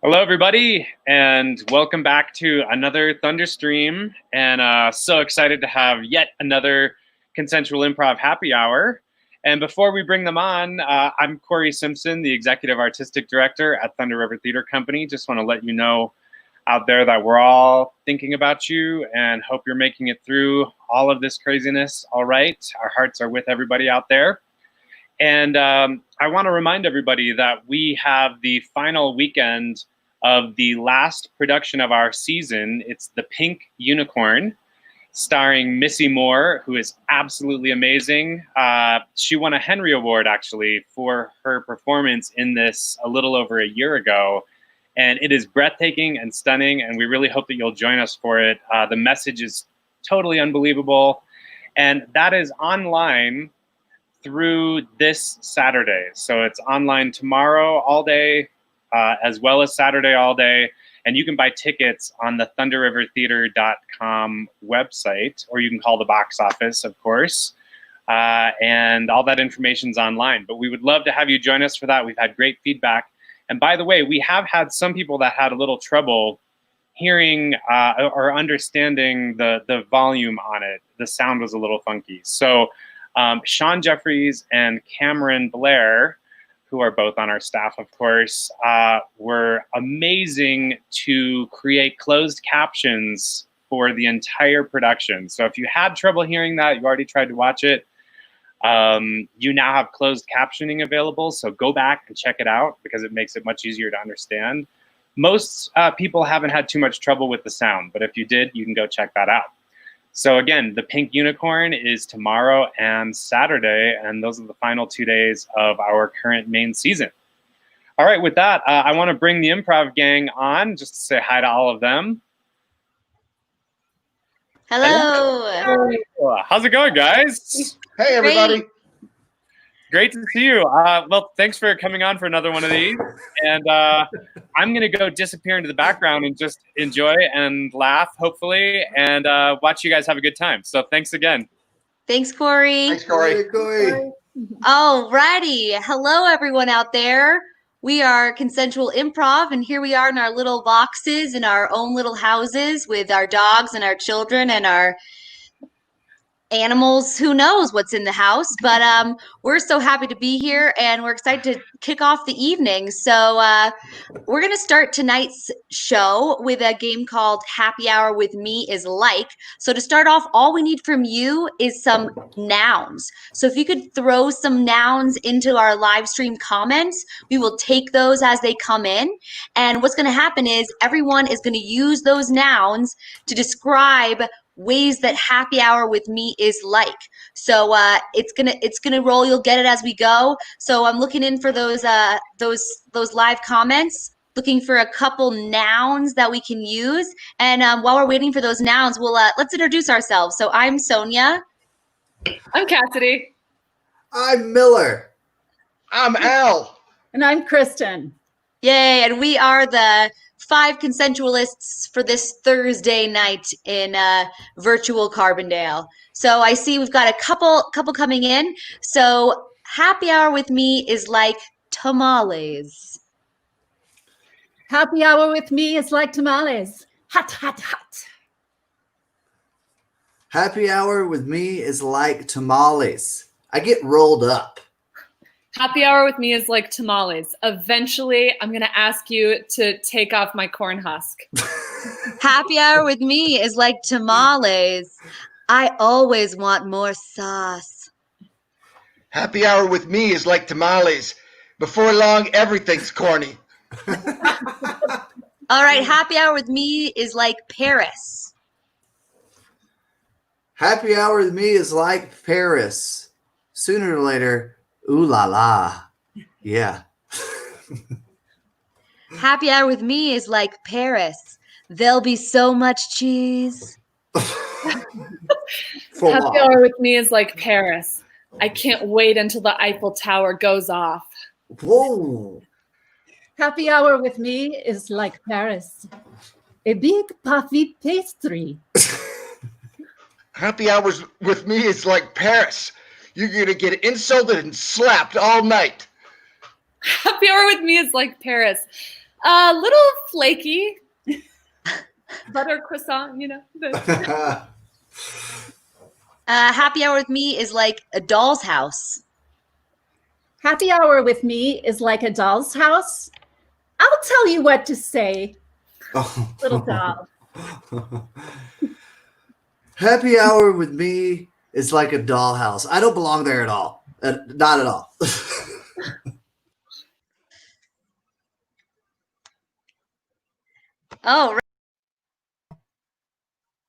Hello, everybody, and welcome back to another ThunderStream. And so excited to have yet another Consensual Improv happy hour. And before we bring them on, I'm Corey Simpson, the Executive Artistic Director at Thunder River Theater Company. Just want to let you know out there that we're all thinking about you and hope you're making it through all of this craziness all right. Our hearts are with everybody out there. And I want to remind everybody that we have the final weekend of the last production of our season. It's The Pink Unicorn, starring Missy Moore, who is absolutely amazing. She won a Henry Award, actually, for her performance in this a little over a year ago. And it is breathtaking and stunning, and we really hope that you'll join us for it. The message is totally unbelievable. And that is online through this Saturday. So it's online tomorrow all day, as well as Saturday all day. And you can buy tickets on the thunderrivertheater.com website, or you can call the box office, of course. And all that information's online. But we would love to have you join us for that. We've had great feedback. And by the way, we have had some people that had a little trouble hearing or understanding the volume on it. The sound was a little funky. So Sean Jeffries and Cameron Blair, who are both on our staff, of course, were amazing to create closed captions for the entire production. So if you had trouble hearing that, you already tried to watch it, you now have closed captioning available. So go back and check it out because it makes it much easier to understand. Most people haven't had too much trouble with the sound, but if you did, you can go check that out. So again, The Pink Unicorn is tomorrow and Saturday, and those are the final 2 days of our current main season. All right, with that, I want to bring the improv gang on just to say hi to all of them. Hello. How's it going, guys? Hey, everybody. Great to see you. Well, thanks for coming on for another one of these. And I'm going to go disappear into the background and just enjoy and laugh, hopefully, and watch you guys have a good time. So thanks again. Thanks, Corey. Thanks, Corey. Hey, Corey. All righty. Hello, everyone out there. We are Consensual Improv, and here we are in our little boxes in our own little houses with our dogs and our children and our animals. Who knows what's in the house, but we're so happy to be here, and we're excited to kick off the evening. So we're going to start tonight's show with a game called Happy Hour with Me is Like. So to start off, all we need from you is some nouns. So if you could throw some nouns into our live stream comments, we will take those as they come in. And what's going to happen is everyone is going to use those nouns to describe ways that happy hour with me is like. So it's gonna roll. You'll get it as we go. So I'm looking in for those live comments, looking for a couple nouns that we can use. And while we're waiting for those nouns, we'll let's introduce ourselves. So I'm Sonia. I'm Cassidy. I'm Miller. I'm Al. And I'm Kristen. Yay! And we are the 5 consensualists for this Thursday night in virtual Carbondale. So I see we've got a couple coming in. So happy hour with me is like tamales. Happy hour with me is like tamales. Hot, hot, hot. Happy hour with me is like tamales. I get rolled up. Happy hour with me is like tamales. Eventually, I'm going to ask you to take off my corn husk. Happy hour with me is like tamales. I always want more sauce. Happy hour with me is like tamales. Before long, everything's corny. All right, happy hour with me is like Paris. Happy hour with me is like Paris. Sooner or later, ooh la la. Yeah. Happy hour with me is like Paris. There'll be so much cheese. Happy hour with me is like Paris. I can't wait until the Eiffel Tower goes off. Whoa. Happy hour with me is like Paris. A big puffy pastry. Happy hours with me is like Paris. You're going to get insulted and slapped all night. Happy hour with me is like Paris. A little flaky. Butter croissant, you know. Happy hour with me is like a doll's house. Happy hour with me is like a doll's house. I'll tell you what to say, little doll. Happy hour with me is like a dollhouse. I don't belong there at all. Not at all. Oh,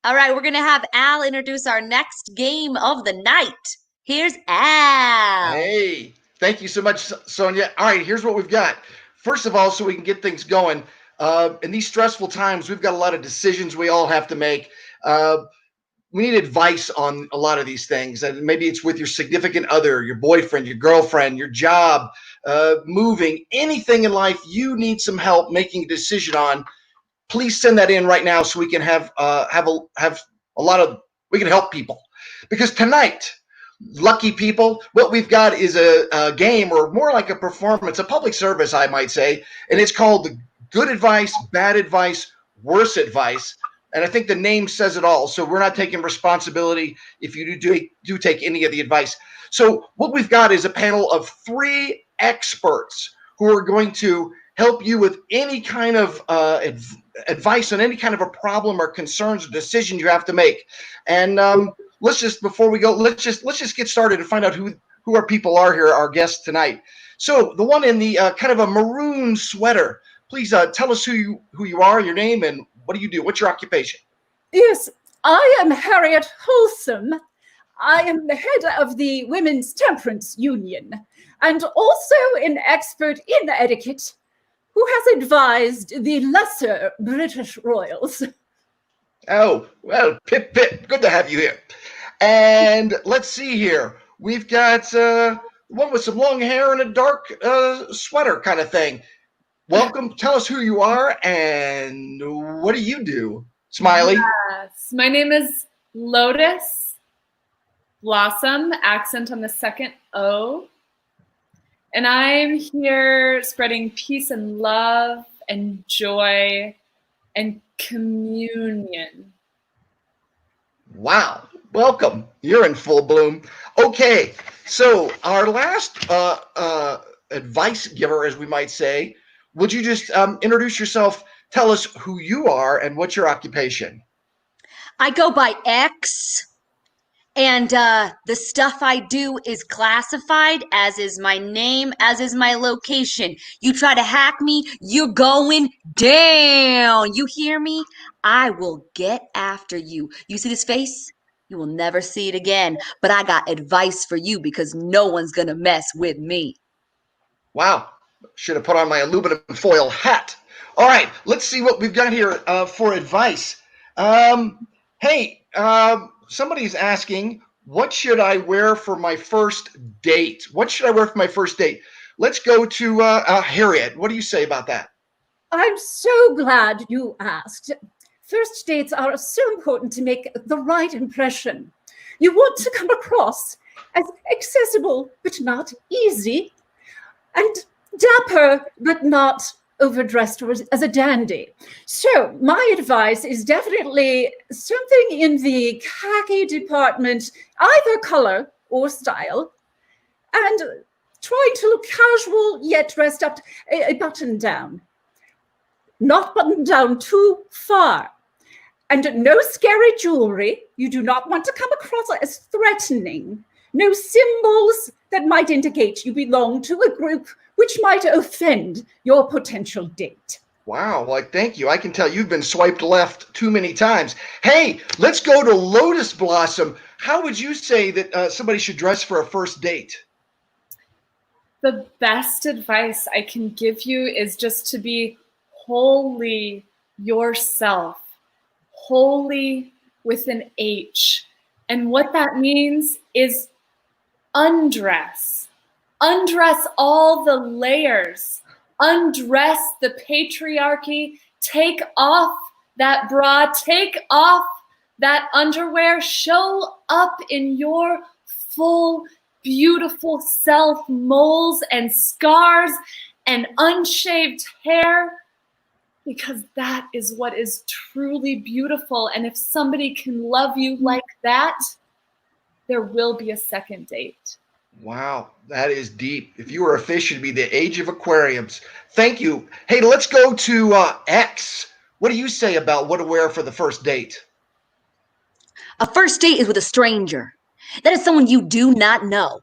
all right. We're going to have Al introduce our next game of the night. Here's Al. Hey, thank you so much, Sonia. All right, here's what we've got. First of all, so we can get things going, in these stressful times, we've got a lot of decisions we all have to make. We need advice on a lot of these things. And maybe it's with your significant other, your boyfriend, your girlfriend, your job, moving, anything in life you need some help making a decision on. Please send that in right now so we can have a lot of, we can help people. Because tonight, lucky people, what we've got is a game, or more like a performance, a public service, I might say, and it's called the Good Advice, Bad Advice, Worse Advice. And I think the name says it all. So we're not taking responsibility if you do take any of the advice. So what we've got is a panel of 3 experts who are going to help you with any kind of advice on any kind of a problem or concerns or decision you have to make. And let's just, before we go, let's just get started and find out who our people are here, our guests tonight. So the one in the kind of a maroon sweater, please tell us who you are, your name, and what do you do? What's your occupation? Yes, I am Harriet Wholesome. I am the head of the Women's Temperance Union and also an expert in etiquette who has advised the lesser British royals. Oh, well, pip, pip. Good to have you here. And let's see here. We've got one with some long hair and a dark sweater kind of thing. Welcome. Tell us who you are and what do you do? Smiley. Yes. My name is Lotus Blossom, accent on the second O. And I'm here spreading peace and love and joy and communion. Wow. Welcome. You're in full bloom. Okay. So our last advice giver, as we might say, would you just introduce yourself? Tell us who you are and what's your occupation. I go by X, and the stuff I do is classified, as is my name, as is my location. You try to hack me, you're going down. You hear me? I will get after you. You see this face? You will never see it again. But I got advice for you because no one's going to mess with me. Wow. Should have put on my aluminum foil hat. All right, let's see what we've got here for advice. Hey, somebody's asking, what should I wear for my first date? What should I wear for my first date? Let's go to Harriet. What do you say about that? I'm so glad you asked. First dates are so important to make the right impression. You want to come across as accessible but not easy, and dapper but not overdressed or as a dandy. So my advice is definitely something in the khaki department, either color or style, and trying to look casual yet dressed up, a button down. Not buttoned down too far. And no scary jewelry. You do not want to come across as threatening. No symbols that might indicate you belong to a group which might offend your potential date. Wow, well, thank you. I can tell you've been swiped left too many times. Hey, let's go to Lotus Blossom. How would you say that somebody should dress for a first date? The best advice I can give you is just to be wholly yourself. Wholly with an H. And what that means is undress. Undress all the layers. Undress the patriarchy. Take off that bra. Take off that underwear. Show up in your full, beautiful self, moles and scars and unshaved hair. Because that is what is truly beautiful. And if somebody can love you like that, there will be a second date. Wow, that is deep. If you were a fish, it'd be the age of aquariums. Thank you. Hey, let's go to X. What do you say about what to wear for the first date? A first date is with a stranger. That is someone you do not know.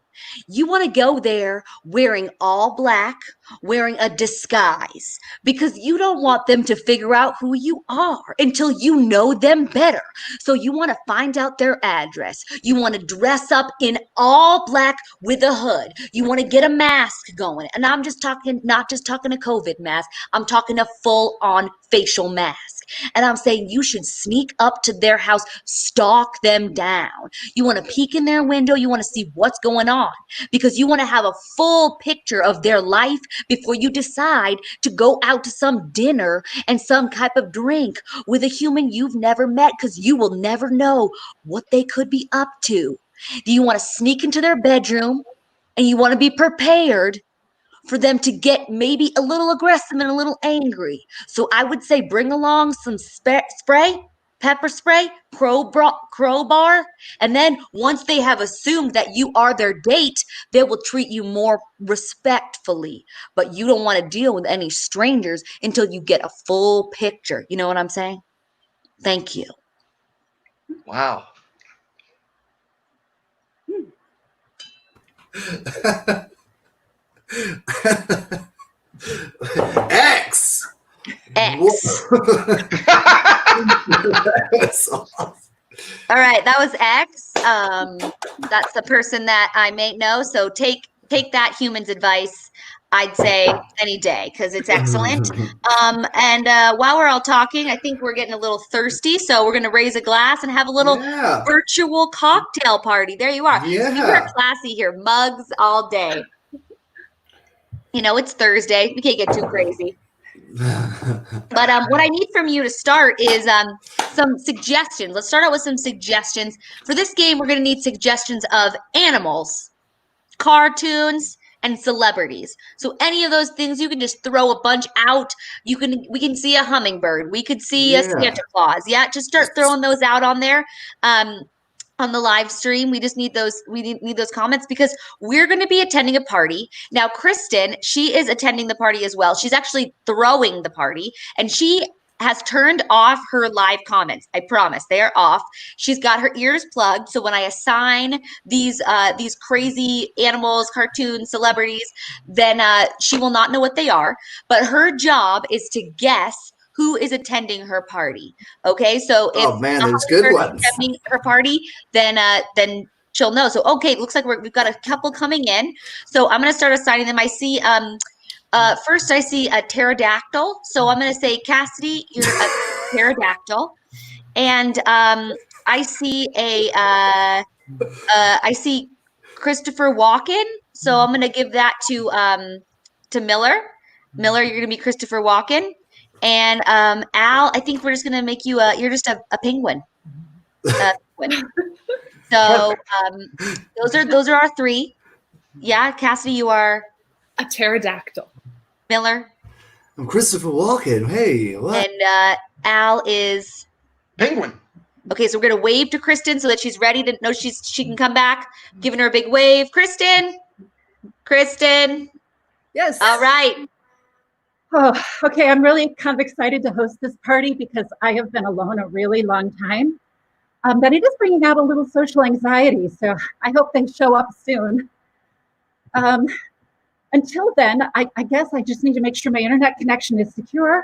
You want to go there wearing all black, wearing a disguise, because you don't want them to figure out who you are until you know them better. So you want to find out their address. You want to dress up in all black with a hood. You want to get a mask going. And I'm just talking, not just talking a COVID mask. I'm talking a full-on facial mask. And I'm saying you should sneak up to their house, stalk them down. You want to peek in their window. You want to see what's going on because you want to have a full picture of their life before you decide to go out to some dinner and some type of drink with a human you've never met because you will never know what they could be up to. Do you want to sneak into their bedroom and you want to be prepared for them to get maybe a little aggressive and a little angry? So I would say bring along some spray, pepper spray, crowbar, and then once they have assumed that you are their date, they will treat you more respectfully. But you don't want to deal with any strangers until you get a full picture. You know what I'm saying? Thank you. Wow. X. X. That's awesome. All right, that was X. That's the person that I may know. So take that human's advice. I'd say any day because it's excellent. And while we're all talking, I think we're getting a little thirsty. So we're going to raise a glass and have a little virtual cocktail party. There you are. Yeah. Super classy here. Mugs all day. You know, it's Thursday. We can't get too crazy. But what I need from you to start is some suggestions. Let's start out with some suggestions. For this game, we're going to need suggestions of animals, cartoons, and celebrities. So any of those things, you can just throw a bunch out. We can see a hummingbird. We could see a Santa Claus. Yeah, just start throwing those out on there. On the live stream, we just need those. We need those comments because we're going to be attending a party now. Kristen, she is attending the party as well. She's actually throwing the party, and she has turned off her live comments. I promise they are off. She's got her ears plugged, so when I assign these crazy animals, cartoons, celebrities, then she will not know what they are. But her job is to guess who is attending her party. Okay, so if there's good ones. Attending her party, then she'll know. So okay, it looks like we've got a couple coming in. So I'm gonna start assigning them. I see first I see a pterodactyl. So I'm gonna say Cassidy, you're a pterodactyl, and I see I see Christopher Walken. So I'm gonna give that to Miller. Miller, you're gonna be Christopher Walken. And Al, I think we're just gonna make you you're just a penguin. So those are our three. Yeah, Cassidy, you are a pterodactyl. Miller. I'm Christopher Walken. Hey, what? And Al is penguin. Okay, so we're gonna wave to Kristen so that she's ready to know she can come back. Giving her a big wave. Kristen. Yes. All right. Oh, okay. I'm really kind of excited to host this party because I have been alone a really long time. But it is bringing out a little social anxiety, so I hope they show up soon. Until then, I guess I just need to make sure my internet connection is secure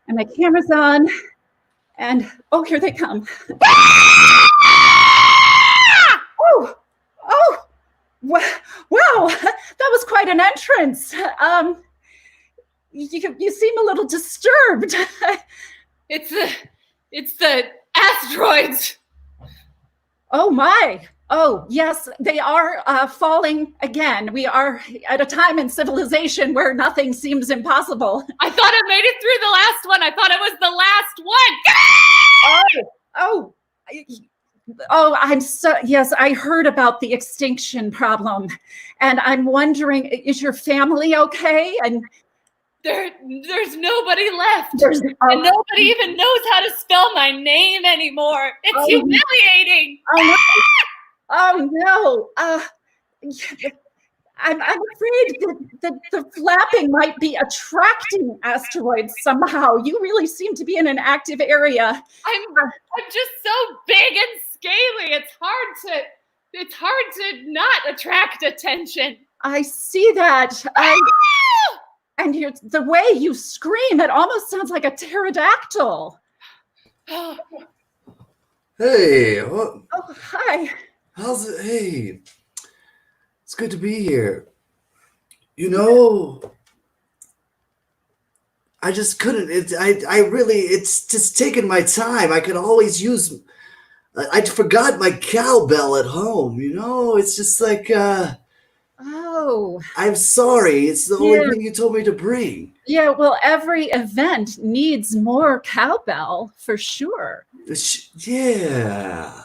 and my camera's on. And oh, here they come. Oh, wow, that was quite an entrance. You seem a little disturbed. It's the asteroids. Oh my. Oh yes, they are falling again. We are at a time in civilization where nothing seems impossible. I thought I made it through the last one. I thought it was the last one. I'm so, yes, I heard about the extinction problem. And I'm wondering, is your family okay? And there's nobody left. Oh, And nobody even knows how to spell my name anymore. It's humiliating. no. I'm afraid that the flapping might be attracting asteroids somehow. You really seem to be in an active area. I'm just so big and scaly. It's hard to not attract attention. I see that. And the way you scream, it almost sounds like a pterodactyl. Hey, what? Oh, hi. How's it? Hey, it's good to be here. You know, I just couldn't. It's just taking my time. I could always use. I forgot my cowbell at home. You know, it's just like. Oh. I'm sorry. It's the only thing you told me to bring. Yeah, well, every event needs more cowbell for sure. Yeah.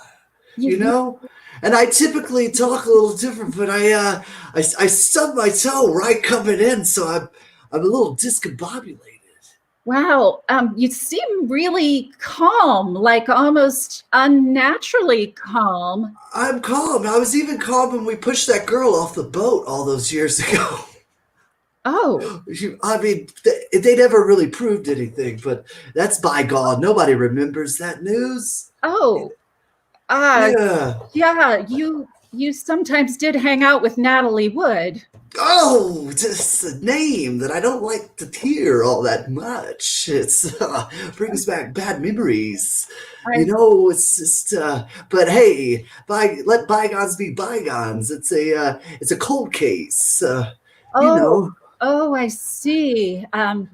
You know, and I typically talk a little different, but I stubbed my toe right coming in, so I'm a little discombobulated. Wow, you seem really calm, like almost unnaturally calm. I'm calm. I was even calm when we pushed that girl off the boat all those years ago. Oh. I mean, they never really proved anything, but that's bygone. Nobody remembers that news. Oh. Yeah, you sometimes did hang out with Natalie Wood. Oh, just a name that I don't like to hear all that much. It's brings back bad memories. You know, it's just. But hey, let bygones be bygones. It's a cold case. You know. Oh, I see. And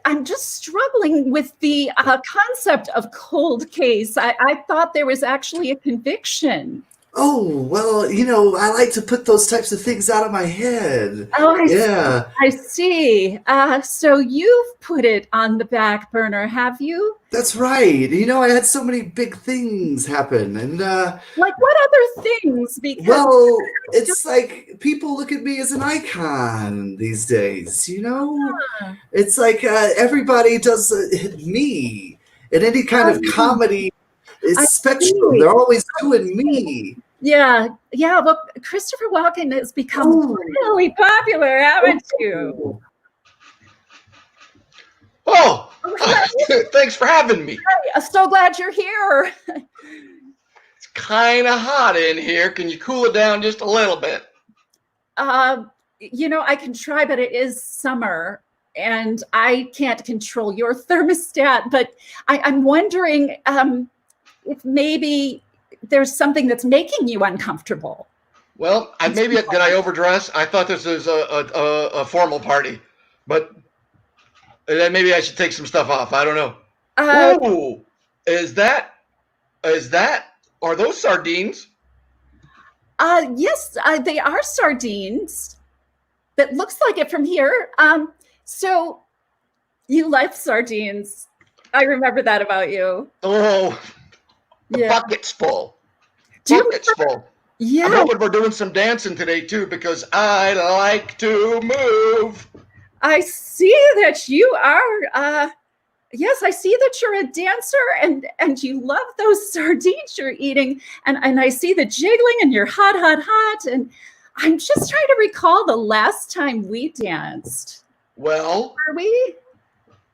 I'm just struggling with the concept of cold case. I thought there was actually a conviction. Oh, well, you know, I like to put those types of things out of my head. Oh, I see. So you've put it on the back burner, have you? That's right. You know, I had so many big things happen. And like what other things? Because well, it's like people look at me as an icon these days, you know? Yeah. It's like everybody does me in any kind of comedy. It's spectrum. They're always doing me. Yeah. Well, Christopher Walken has become really popular, haven't you? Oh, thanks for having me. I'm so glad you're here. It's kind of hot in here. Can you cool it down just a little bit? You know, I can try, but it is summer and I can't control your thermostat. But I'm wondering if maybe there's something that's making you uncomfortable. Well, did I overdress? I thought this was a formal party, but then maybe I should take some stuff off. I don't know. Ooh, are those sardines? Yes, they are sardines. That looks like it from here. So you like sardines. I remember that about you. Oh, the bucket's full. Bucket's full. Yeah. I'm hoping we're doing some dancing today too, because I like to move. I see that you are. Yes, I see that you're a dancer and you love those sardines you're eating. And I see the jiggling and you're hot. And I'm just trying to recall the last time we danced. Well, were we?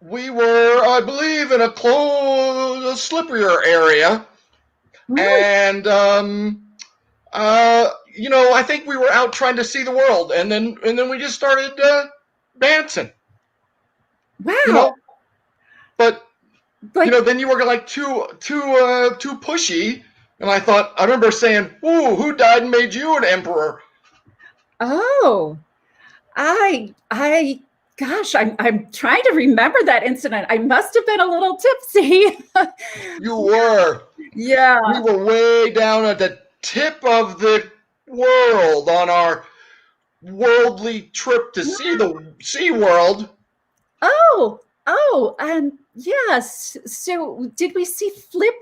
We were, I believe, in a slipperier area. Really? And, you know, I think we were out trying to see the world. And then we just started dancing. Wow. You know? But you know, then you were like too pushy, and I remember saying, "Ooh, who died and made you an emperor?" Oh, gosh, I'm trying to remember that incident. I must have been a little tipsy. You were. Yeah. We were way down at the tip of the world on our worldly trip to see the Sea World. Oh, and yes. So did we see Flipper?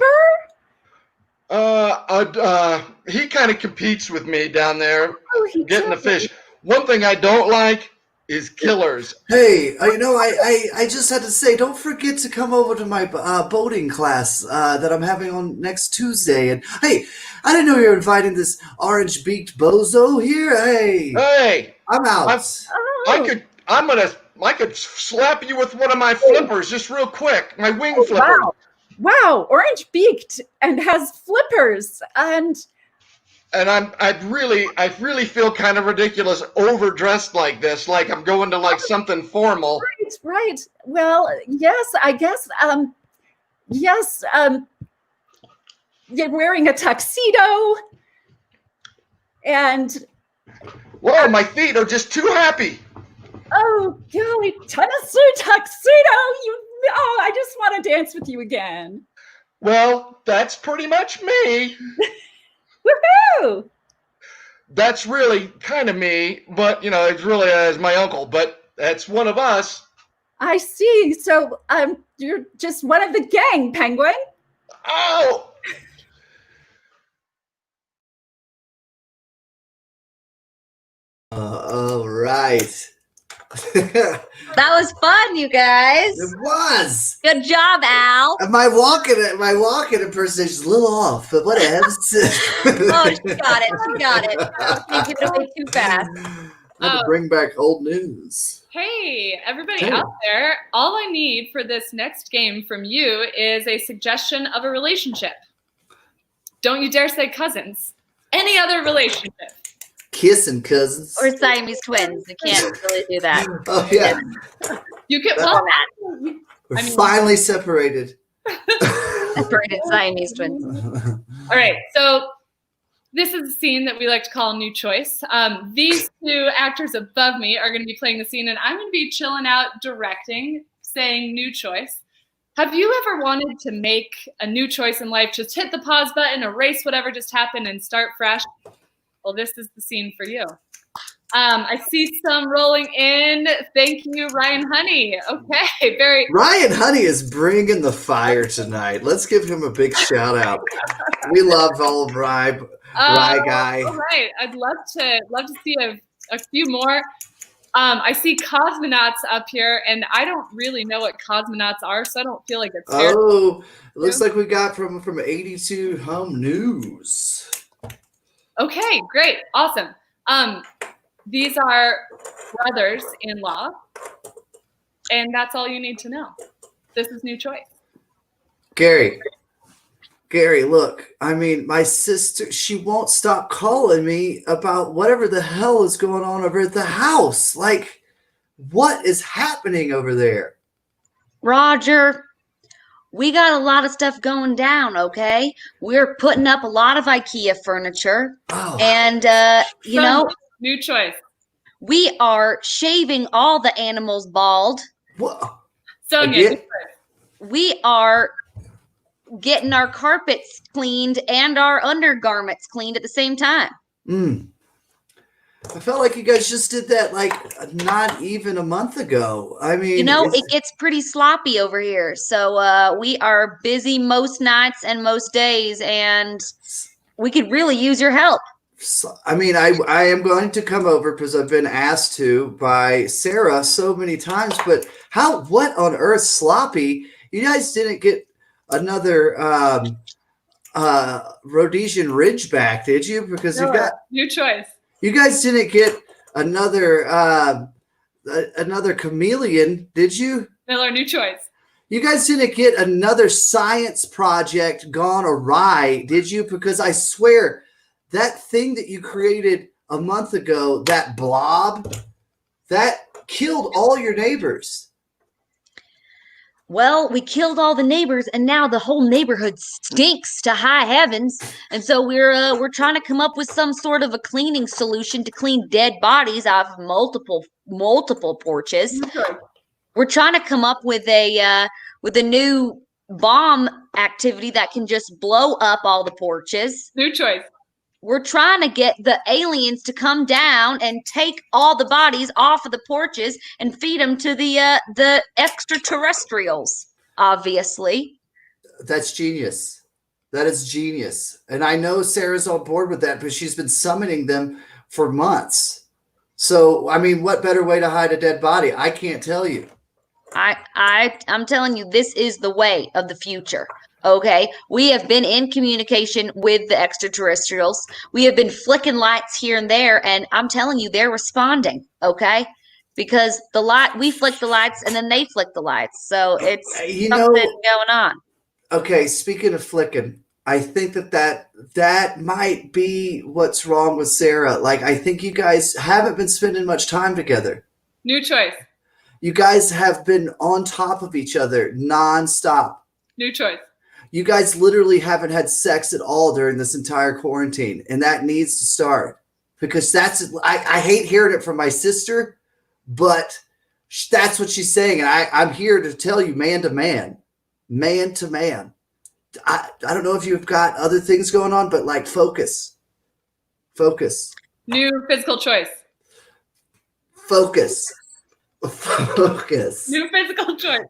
He kind of competes with me down there, Oh, he getting the does. fish. One thing I don't like is killers. Hey, I just had to say, don't forget to come over to my boating class that I'm having on next Tuesday. And hey, I didn't know you were inviting this orange-beaked bozo here. Hey, I'm out. I could slap you with one of my flippers just real quick. My wing flipper. Wow, orange beaked and has flippers and I really feel kind of ridiculous, overdressed like this, like I'm going to like something formal. right. Well, yes, I guess. Yes. You're wearing a tuxedo, and whoa, my feet are just too happy. Oh, golly, Tennessee tuxedo! I just want to dance with you again. Well, that's pretty much me. Woohoo! That's really kind of me, but it's really as my uncle, but that's one of us. I see. So, you're just one of the gang, Penguin. Oh. All right. That was fun, you guys. It was. Good job, Al. My walking impersonation is a little off, but whatever. Oh, she got it. Can't give it away too fast. I had to bring back old news. Hey, everybody out there. All I need for this next game from you is a suggestion of a relationship. Don't you dare say cousins. Any other relationship. Kissing cousins. Or Siamese twins. You can't really do that. Oh, yeah. You get We're finally separated. Separated Siamese twins. All right, so this is a scene that we like to call New Choice. These two actors above me are going to be playing the scene, and I'm going to be chilling out, directing, saying New Choice. Have you ever wanted to make a new choice in life? Just hit the pause button, erase whatever just happened, and start fresh? Well, this is the scene for you. I see some rolling in. Thank you, Ryan Honey. Okay, Ryan Honey is bringing the fire tonight. Let's give him a big shout out. We love old Rye guy. All right, I'd love to see a few more. I see cosmonauts up here, and I don't really know what cosmonauts are, so I don't feel like it's fair. Oh, it looks like we got from 82 Home News. Okay, great, awesome. These are brothers-in-law, and that's all you need to know. This is New Choice. Gary, look, I mean, my sister, she won't stop calling me about whatever the hell is going on over at the house. Like, what is happening over there? Roger, we got a lot of stuff going down, okay? We're putting up a lot of IKEA furniture. Oh. And, New Choice. We are shaving all the animals bald. What? Sonia, we are getting our carpets cleaned and our undergarments cleaned at the same time. I felt like you guys just did that like not even a month ago. I mean, it gets pretty sloppy over here. So we are busy most nights and most days, and we could really use your help. I mean, I am going to come over because I've been asked to by Sarah so many times, but what on earth sloppy? You guys didn't get another Rhodesian Ridgeback, did you? Because you got New Choice. You guys didn't get another chameleon, did you? Miller, New Choice. You guys didn't get another science project gone awry, did you? Because I swear that thing that you created a month ago, that blob, that killed all your neighbors. Well, we killed all the neighbors, and now the whole neighborhood stinks to high heavens. And so we're trying to come up with some sort of a cleaning solution to clean dead bodies off of multiple porches. Okay. We're trying to come up with a new bomb activity that can just blow up all the porches. New Choice. We're trying to get the aliens to come down and take all the bodies off of the porches and feed them to the extraterrestrials, obviously. That's genius. That is genius. And I know Sarah's on board with that, but she's been summoning them for months. So, I mean, what better way to hide a dead body? I can't tell you. I'm telling you, this is the way of the future. Okay, we have been in communication with the extraterrestrials. We have been flicking lights here and there, and I'm telling you, they're responding. Okay, because we flick the lights, and then they flick the lights. So it's something going on. Okay, speaking of flicking, I think that might be what's wrong with Sarah. Like, I think you guys haven't been spending much time together. New choice. You guys have been on top of each other nonstop. New choice. You guys literally haven't had sex at all during this entire quarantine, and that needs to start, because I hate hearing it from my sister, but that's what she's saying, and I'm here to tell you, man to man. I don't know if you've got other things going on, but like focus. New physical choice. Focus. New physical choice.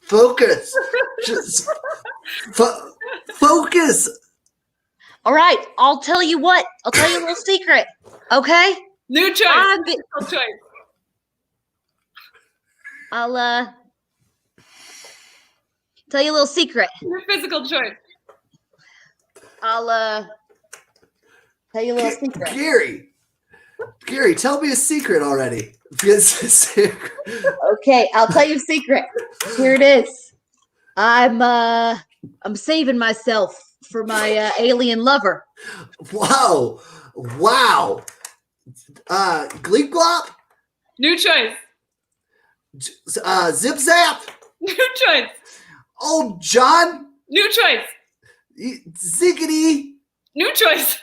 Focus. Just focus. All right, I'll tell you what. I'll tell you a little secret. Okay. New choice. Physical choice. I'll tell you a little secret. New physical choice. I'll tell you a little secret. Gary, tell me a secret already. Okay, I'll tell you a secret. Here it is. I'm saving myself for my alien lover. Wow. Gleep glop. New choice. Zip zap. New choice. Oh, John. New choice. Ziggity. New choice.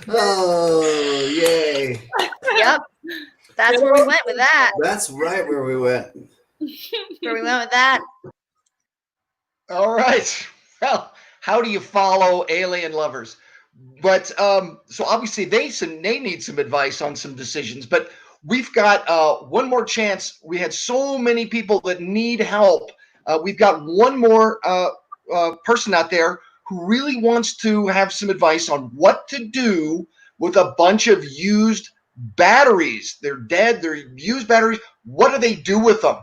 Oh, yay. Yep. That's where we went with that. That's right where we went. Where we went with that. All right. Well, how do you follow alien lovers? But so obviously they need some advice on some decisions, but we've got one more chance. We had so many people that need help. We've got one more person out there who really wants to have some advice on what to do with a bunch of used batteries. They're dead. They're used batteries. What do they do with them?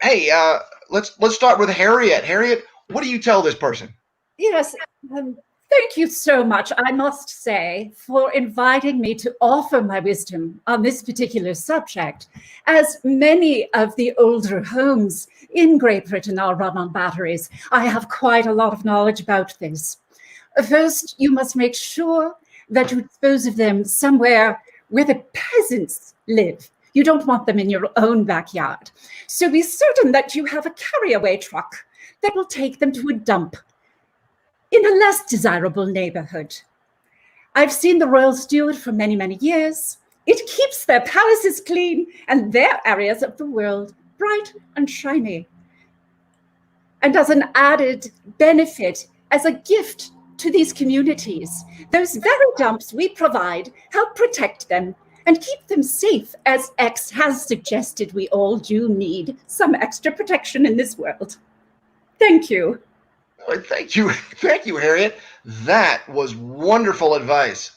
Hey, let's start with Harriet. Harriet, what do you tell this person? Yes, thank you so much, I must say, for inviting me to offer my wisdom on this particular subject, as many of the older homes in Great Britain are run on batteries. I have quite a lot of knowledge about this. First, you must make sure that you dispose of them somewhere where the peasants live. You don't want them in your own backyard. So be certain that you have a carry-away truck that will take them to a dump in a less desirable neighborhood. I've seen the royals do it for many, many years. It keeps their palaces clean and their areas of the world bright and shiny. And as an added benefit, as a gift to these communities, those very dumps we provide help protect them and keep them safe, as X has suggested we all do need some extra protection in this world. Thank you. Thank you, Harriet. That was wonderful advice.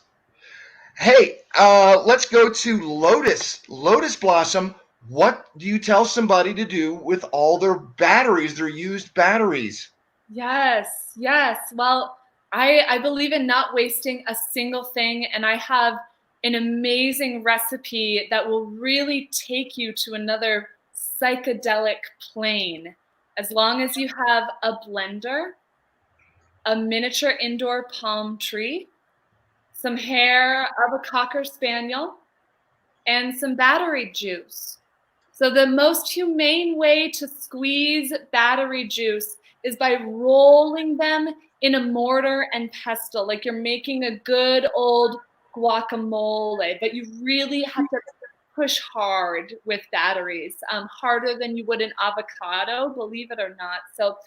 Hey, let's go to Lotus. Lotus Blossom, what do you tell somebody to do with all their batteries, their used batteries? Yes. Well, I believe in not wasting a single thing, and I have an amazing recipe that will really take you to another psychedelic plane. As long as you have a blender, a miniature indoor palm tree, some hair of a Cocker Spaniel, and some battery juice. So the most humane way to squeeze battery juice is by rolling them in a mortar and pestle, like you're making a good old guacamole, but you really have to push hard with batteries, harder than you would an avocado, believe it or not. So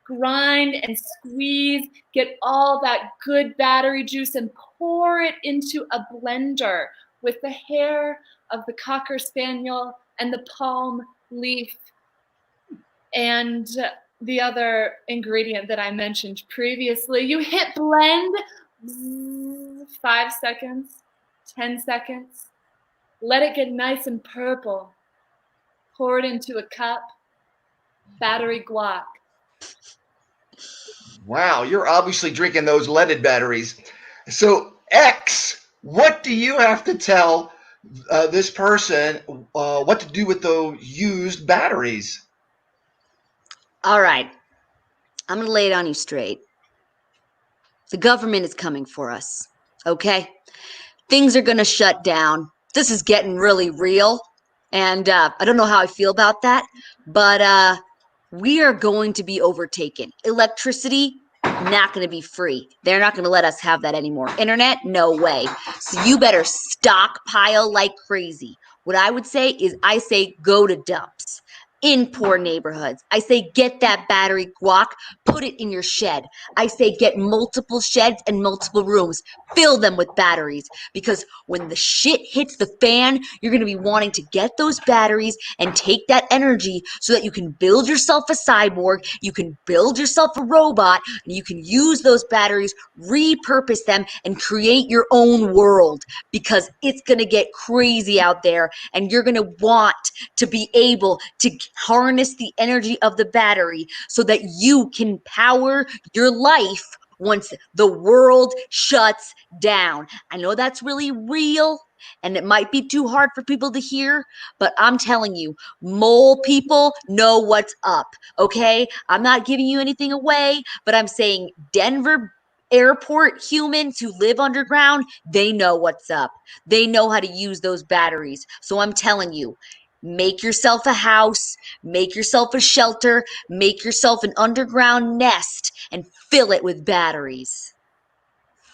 grind and squeeze, get all that good battery juice and pour it into a blender with the hair of the Cocker Spaniel and the palm leaf. And the other ingredient that I mentioned previously, you hit blend, 5 seconds, 10 seconds. Let it get nice and purple. Pour it into a cup. Battery guac. Wow, you're obviously drinking those leaded batteries. So, X, what do you have to tell this person what to do with those used batteries? All right. I'm going to lay it on you straight. The government is coming for us, okay? Things are going to shut down. This is getting really real. And I don't know how I feel about that, but we are going to be overtaken. Electricity, not going to be free. They're not going to let us have that anymore. Internet, no way. So you better stockpile like crazy. What I would say is I say go to dumps in poor neighborhoods. I say get that battery guac, put it in your shed. I say get multiple sheds and multiple rooms. Fill them with batteries, because when the shit hits the fan, you're going to be wanting to get those batteries and take that energy so that you can build yourself a cyborg, you can build yourself a robot, and you can use those batteries, repurpose them, and create your own world, because it's going to get crazy out there, and you're going to want to be able to harness the energy of the battery so that you can power your life once the world shuts down. I know that's really real and it might be too hard for people to hear, but I'm telling you, mole people know what's up, okay? I'm not giving you anything away, but I'm saying Denver airport humans who live underground, they know what's up. They know how to use those batteries. So I'm telling you, make yourself a house, make yourself a shelter, make yourself an underground nest, and fill it with batteries.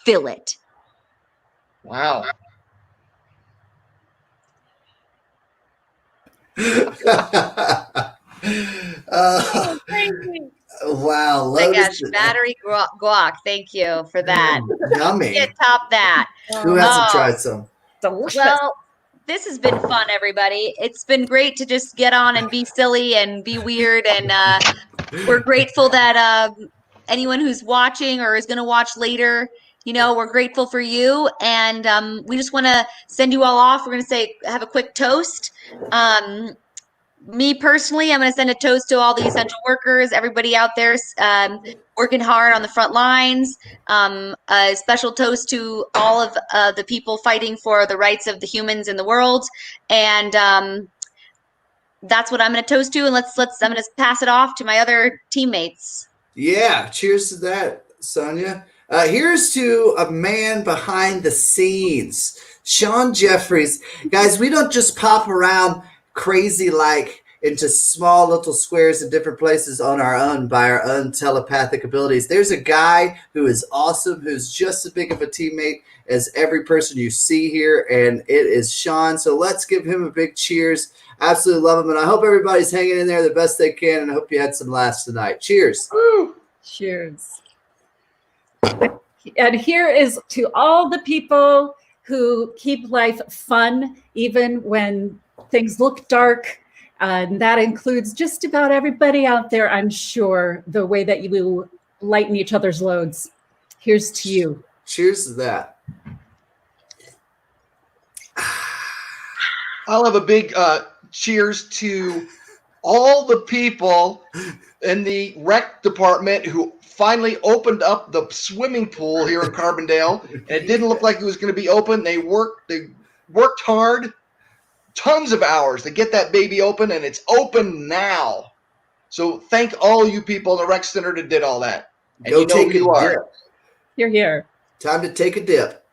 Fill it. Wow. Crazy. Wow, Oh my Lotus. gosh, battery guac. Thank you for that. Yummy. Can't top that. Who hasn't Oh. tried some? Delicious. Well, this has been fun, everybody. It's been great to just get on and be silly and be weird. And we're grateful that anyone who's watching or is going to watch later, you know, we're grateful for you. And we just want to send you all off. We're going to say, have a quick toast. Me personally, I'm going to send a toast to all the essential workers, everybody out there working hard on the front lines. A special toast to all of the people fighting for the rights of the humans in the world. And that's what I'm going to toast to. And I'm going to pass it off to my other teammates. Yeah, cheers to that, Sonia. Here's to a man behind the scenes, Sean Jeffries. Guys, we don't just pop around crazy like into small little squares in different places on our own by our own telepathic abilities. There's a guy who is awesome, who's just as big of a teammate as every person you see here, and it is Sean. So let's give him a big cheers. Absolutely love him, and I hope everybody's hanging in there the best they can, and I hope you had some laughs tonight. Cheers. Woo. Cheers. And here is to all the people who keep life fun, even when things look dark. And that includes just about everybody out there, I'm sure, the way that you lighten each other's loads. Here's to you. Cheers to that. I'll have a big cheers to all the people in the rec department who finally opened up the swimming pool here in Carbondale, and it didn't look like it was going to be open. They worked hard, tons of hours to get that baby open, and it's open now. So thank all you people in the rec center that did all that. And Go you know take who you a are. dip. Here, here. Time to take a dip.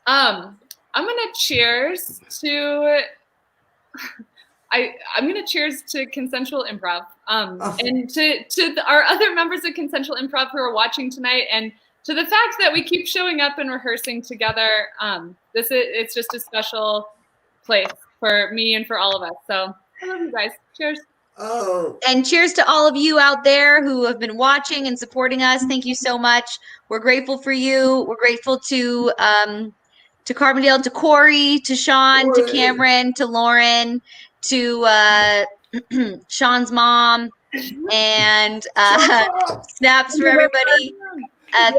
I'm gonna cheers to. I'm gonna cheers to Consensual Improv, and to our other members of Consensual Improv who are watching tonight, and to the fact that we keep showing up and rehearsing together. It's just a special place for me and for all of us. So I love you guys. Cheers. Oh, And cheers to all of you out there who have been watching and supporting us. Thank you so much. We're grateful for you. We're grateful to Carbondale, to Corey, to Sean, Corey. to Cameron, to Lauren, to Sean's mom, and snaps for everybody.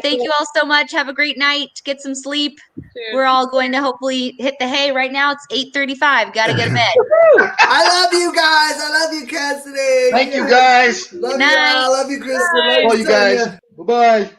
Thank you all so much. Have a great night. Get some sleep. We're all going to hopefully hit the hay. Right now it's 8:35. Gotta get to bed. I love you guys. I love you, Cassidy. Thank you, guys. Love Good you. night. I love you, Kristen. Bye. Love you guys. Bye-bye.